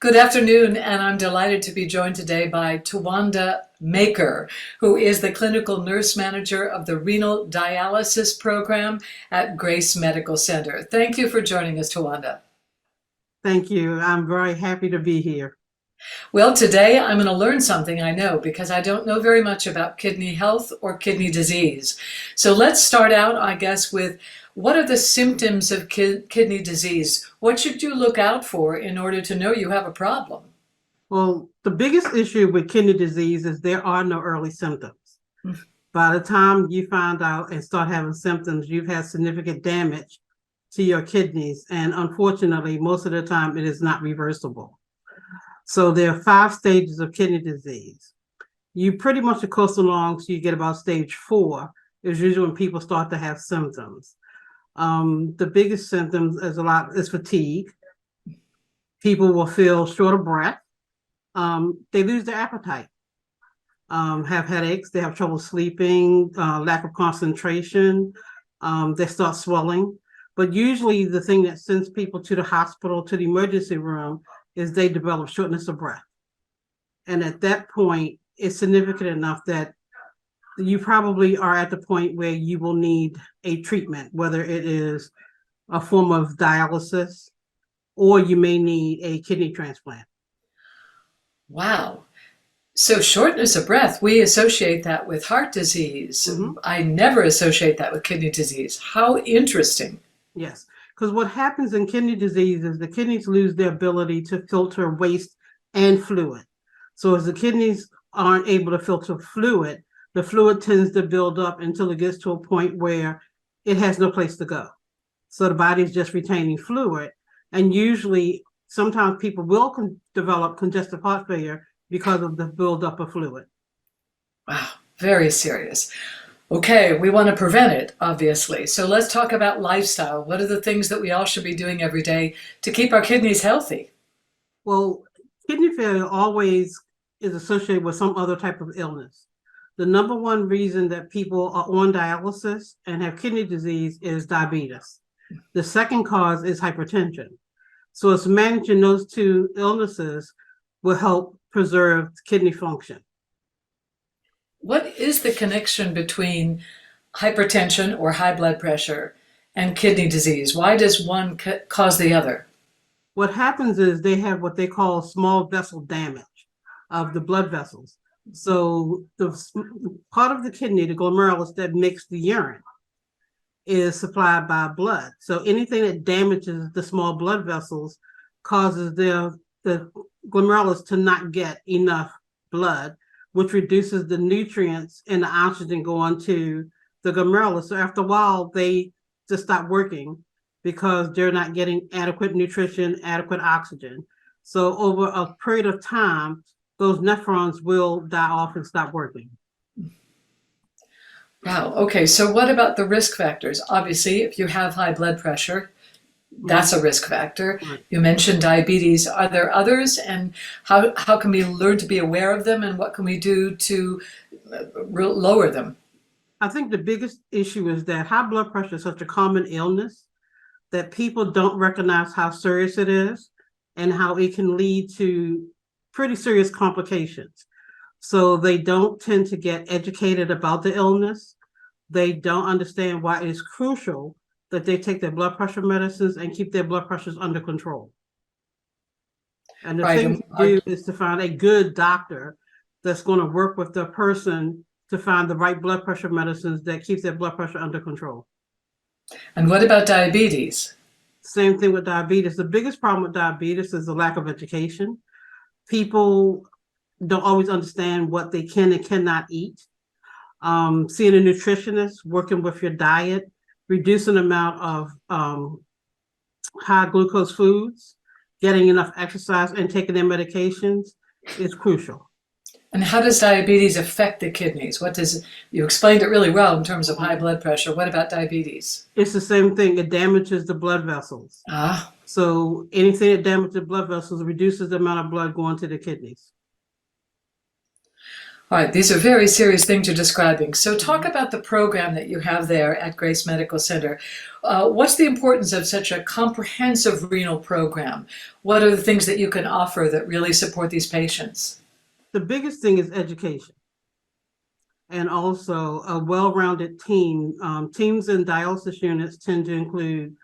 Good afternoon, and I'm delighted to be joined today by Tawanda Maker, who is the clinical nurse manager of the renal dialysis program at Grace Medical Center. Thank you for joining us, Tawanda. Thank you. I'm very happy to be here. Well, today I'm going to learn something I know because I don't know very much about kidney health or kidney disease. So let's start out, I guess, with what are the symptoms of kidney disease? What should you look out for in order to know you have a problem? Well, the biggest issue with kidney disease is there are no early symptoms. By the time you find out and start having symptoms, you've had significant damage to your kidneys. And unfortunately, most of the time, it is not reversible. So there are 5 stages of kidney disease. You pretty much coast along so you get about stage 4 is usually when people start to have symptoms. The biggest symptoms is fatigue. People will feel short of breath. They lose their appetite, have headaches, they have trouble sleeping, lack of concentration, they start swelling. But usually the thing that sends people to the hospital, to the emergency room, is they develop shortness of breath. And at that point, it's significant enough that you probably are at the point where you will need a treatment, whether it is a form of dialysis or you may need a kidney transplant. Wow. So shortness of breath, we associate that with heart disease. I never associate that with kidney disease. How interesting. Yes, because what happens in kidney disease is the kidneys lose their ability to filter waste and fluid. So as the kidneys aren't able to filter fluid, the fluid tends to build up until it gets to a point where it has no place to go. So the body is just retaining fluid. And usually, sometimes people will develop congestive heart failure because of the buildup of fluid. Wow, very serious. Okay, we want to prevent it, obviously. So let's talk about lifestyle. What are the things that we all should be doing every day to keep our kidneys healthy? Well, kidney failure always is associated with some other type of illness. The number one reason that people are on dialysis and have kidney disease is diabetes. The second cause is hypertension. So it's managing those two illnesses will help preserve kidney function. What is the connection between hypertension or high blood pressure and kidney disease? Why does one cause the other? What happens is they have what they call small vessel damage of the blood vessels. So the part of the kidney, the glomerulus that makes the urine, is supplied by blood. So anything that damages the small blood vessels causes the glomerulus to not get enough blood, which reduces the nutrients and the oxygen going to the glomerulus. So after a while, they just stop working because they're not getting adequate nutrition, adequate oxygen. So over a period of time, those nephrons will die off and stop working. Wow. Okay. So what about the risk factors? Obviously, if you have high blood pressure, that's a risk factor. Right. You mentioned diabetes. Are there others? And how can we learn to be aware of them? And what can we do to lower them? I think the biggest issue is that high blood pressure is such a common illness that people don't recognize how serious it is and how it can lead to pretty serious complications. So they don't tend to get educated about the illness. They don't understand why it is crucial that they take their blood pressure medicines and keep their blood pressures under control. And the Right. thing to do is to find a good doctor that's going to work with the person to find the right blood pressure medicines that keeps their blood pressure under control. And what about diabetes? Same thing with diabetes. The biggest problem with diabetes is the lack of education. People don't always understand what they can and cannot eat. Seeing a nutritionist, working with your diet, reducing the amount of high glucose foods, getting enough exercise, and taking their medications is crucial. And how does diabetes affect the kidneys? You explained it really well in terms of high blood pressure. What about diabetes? It's the same thing. It damages the blood vessels. Ah, So anything that damages the blood vessels reduces the amount of blood going to the kidneys. All right, these are very serious things you're describing. So, talk about the program that you have there at Grace Medical Center. What's the importance of such a comprehensive renal program? What are the things that you can offer that really support these patients? The biggest thing is education and also a well-rounded team. Teams in dialysis units tend to include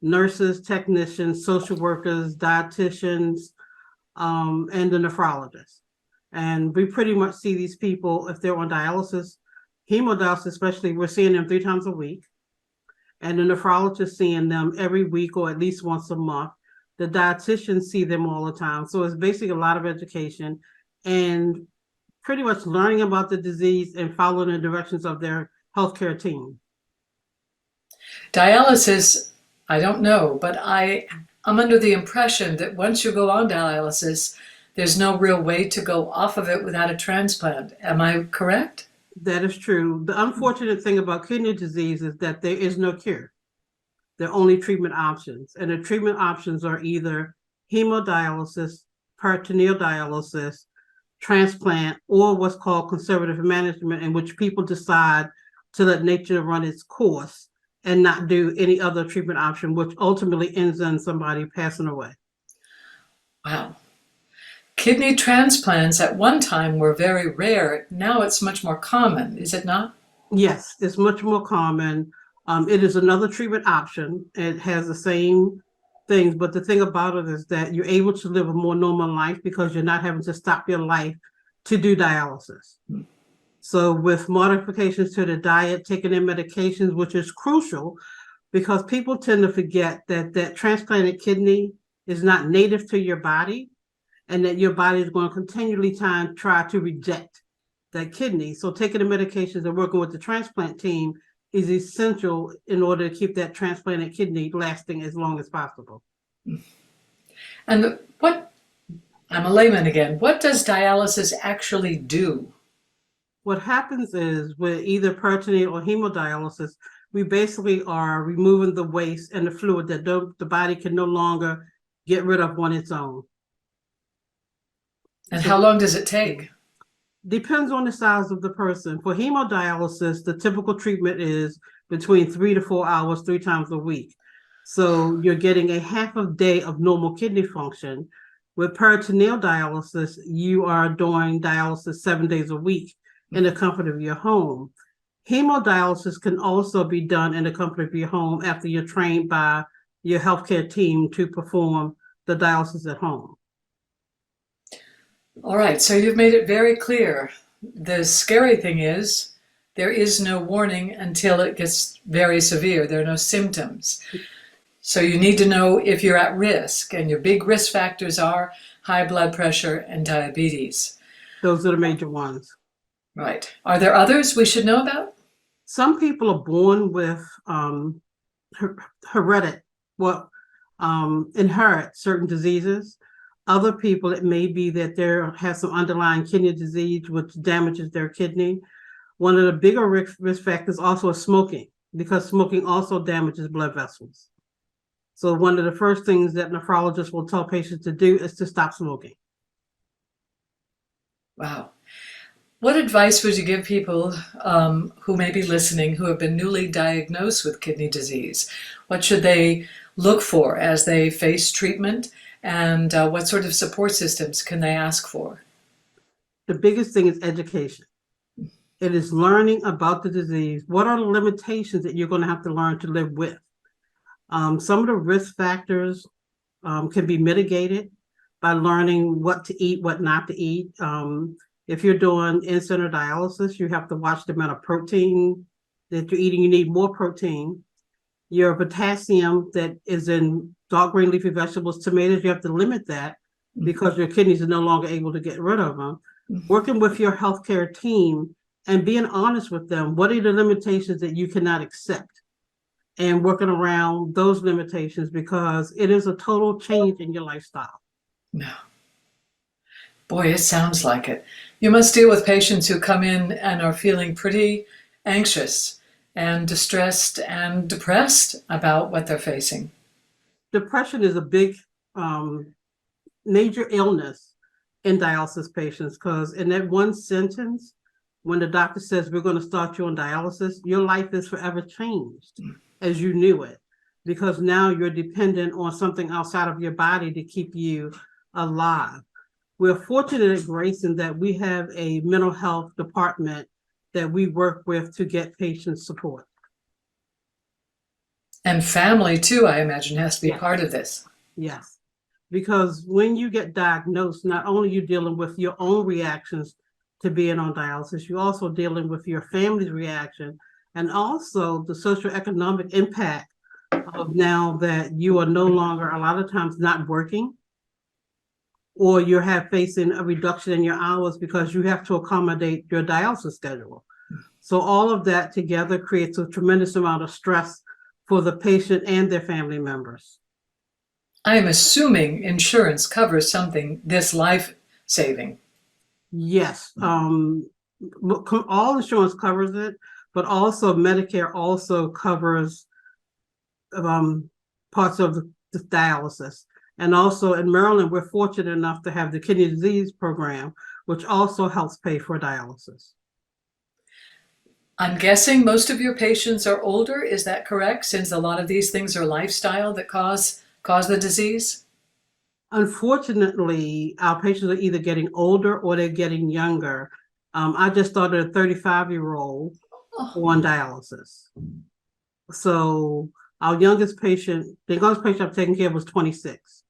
nurses, technicians, social workers, dietitians, and the nephrologist. And we pretty much see these people if they're on dialysis, hemodialysis especially, we're seeing them 3 times a week. And the nephrologist seeing them every week or at least once a month. The dietitians see them all the time. So it's basically a lot of education and pretty much learning about the disease and following the directions of their healthcare team. Dialysis, I don't know, but I'm under the impression that once you go on dialysis, there's no real way to go off of it without a transplant. Am I correct? That is true. The unfortunate thing about kidney disease is that there is no cure. There are only treatment options, and the treatment options are either hemodialysis, peritoneal dialysis, transplant, or what's called conservative management, in which people decide to let nature run its course and not do any other treatment option, which ultimately ends in somebody passing away. Wow. Kidney transplants at one time were very rare. Now it's much more common, is it not? Yes, it's much more common. It is another treatment option. It has the same things, but the thing about it is that you're able to live a more normal life because you're not having to stop your life to do dialysis. So with modifications to the diet, taking in medications, which is crucial because people tend to forget that transplanted kidney is not native to your body and that your body is going to continually try to reject that kidney. So taking the medications and working with the transplant team is essential in order to keep that transplanted kidney lasting as long as possible. And I'm a layman again, what does dialysis actually do? What happens is with either peritoneal or hemodialysis, we basically are removing the waste and the fluid that the body can no longer get rid of on its own. And how long does it take? Depends on the size of the person. For hemodialysis, the typical treatment is between 3 to 4 hours, 3 times a week. So you're getting a half a day of normal kidney function. With peritoneal dialysis, you are doing dialysis 7 days a week in the comfort of your home. Hemodialysis can also be done in the comfort of your home after you're trained by your healthcare team to perform the dialysis at home. All right, so you've made it very clear. The scary thing is there is no warning until it gets very severe. There are no symptoms. So you need to know if you're at risk, and your big risk factors are high blood pressure and diabetes. Those are the major ones. Right. Are there others we should know about? Some people are born with inherit certain diseases. Other people, it may be that they have some underlying kidney disease which damages their kidney. One of the bigger risk factors also is smoking, because smoking also damages blood vessels. So one of the first things that nephrologists will tell patients to do is to stop smoking. Wow. What advice would you give people who may be listening who have been newly diagnosed with kidney disease? What should they look for as they face treatment, and what sort of support systems can they ask for? The biggest thing is education. It is learning about the disease. What are the limitations that you're going to have to learn to live with? Some of the risk factors can be mitigated by learning what to eat, what not to eat. If you're doing in-center dialysis, you have to watch the amount of protein that you're eating. You need more protein. Your potassium that is in dark green leafy vegetables, tomatoes, you have to limit that because your kidneys are no longer able to get rid of them. Working with your healthcare team and being honest with them, what are the limitations that you cannot accept? And working around those limitations, because it is a total change in your lifestyle. No. Boy, it sounds like it. You must deal with patients who come in and are feeling pretty anxious and distressed and depressed about what they're facing. Depression is a big major illness in dialysis patients, because in that one sentence, when the doctor says we're going to start you on dialysis, your life is forever changed as you knew it, because now you're dependent on something outside of your body to keep you alive. We're fortunate at Grayson that we have a mental health department that we work with to get patient support. And family too, I imagine, has to be Yes. part of this. Yes, because when you get diagnosed, not only are you dealing with your own reactions to being on dialysis, you're also dealing with your family's reaction and also the socioeconomic impact of now that you are no longer, a lot of times, not working, or you have facing a reduction in your hours because you have to accommodate your dialysis schedule. So all of that together creates a tremendous amount of stress for the patient and their family members. I am assuming insurance covers something this life-saving. Yes, all insurance covers it, but also Medicare also covers parts of the dialysis. And also in Maryland, we're fortunate enough to have the kidney disease program, which also helps pay for dialysis. I'm guessing most of your patients are older. Is that correct? Since a lot of these things are lifestyle that cause the disease? Unfortunately, our patients are either getting older or they're getting younger. I just started a 35-year-old on dialysis. So our youngest patient, the youngest patient I've taken care of was 26.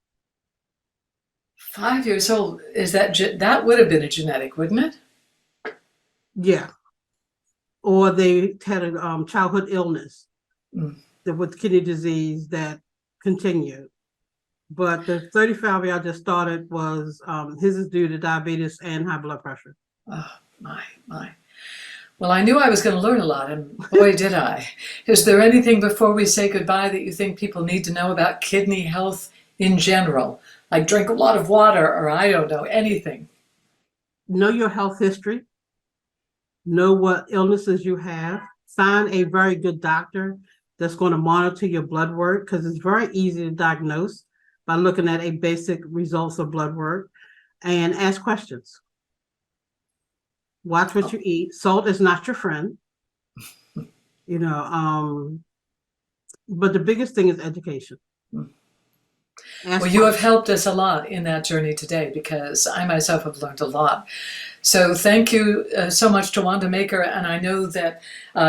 5 years old. Is that would have been a genetic, wouldn't it? Yeah. Or they had a childhood illness with kidney disease that continued. But the 35-year I just started was, his is due to diabetes and high blood pressure. Oh, my. Well, I knew I was going to learn a lot, and boy, did I. Is there anything before we say goodbye that you think people need to know about kidney health in general? Like drink a lot of water, or I don't know, anything. Know your health history. Know what illnesses you have. Find a very good doctor that's going to monitor your blood work, because it's very easy to diagnose by looking at a basic results of blood work, and ask questions. Watch what you eat. Salt is not your friend. You know, but the biggest thing is education. Well, you have helped us a lot in that journey today, because I myself have learned a lot. So thank you so much to Wanda Maker, and I know that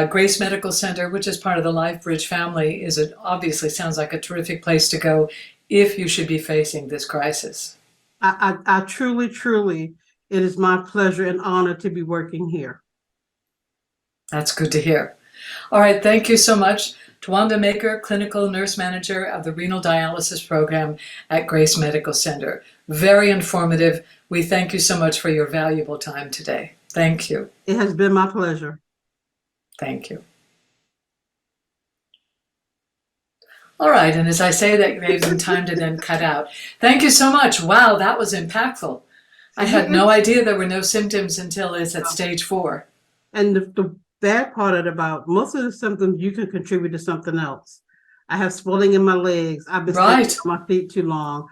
Grace Medical Center, which is part of the LifeBridge family, obviously sounds like a terrific place to go if you should be facing this crisis. I truly, it is my pleasure and honor to be working here. That's good to hear. All right, thank you so much. Tawanda Maker, Clinical Nurse Manager of the Renal Dialysis Program at Grace Medical Center. Very informative. We thank you so much for your valuable time today. Thank you. It has been my pleasure. Thank you. All right, and as I say, that gives them time to then cut out. Thank you so much. Wow, that was impactful. I had no idea there were no symptoms until it's at stage 4. And the bad part of it about most of the symptoms you can contribute to something else. I have swelling in my legs. I've been standing on my feet too long.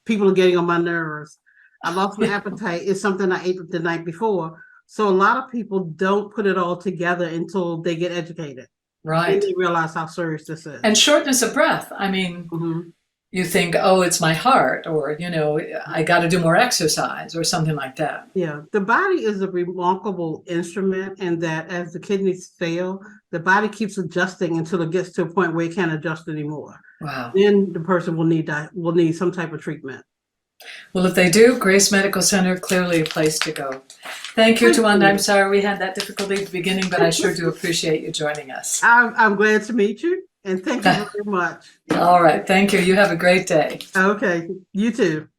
People are getting on my nerves. I lost my appetite. It's something I ate the night before. So a lot of people don't put it all together until they get educated. Right. And they realize how serious this is. And shortness of breath. I mean, you think, oh, it's my heart, or, you know, I got to do more exercise or something like that. Yeah, the body is a remarkable instrument, and that as the kidneys fail, the body keeps adjusting until it gets to a point where it can't adjust anymore. Wow. Then the person will need some type of treatment. Well, if they do, Grace Medical Center, clearly a place to go. Thank you, Tawanda. I'm sorry we had that difficulty at the beginning, but I sure do appreciate you joining us. I'm glad to meet you, and thank you very much. All right. Thank you. You have a great day. Okay. You too.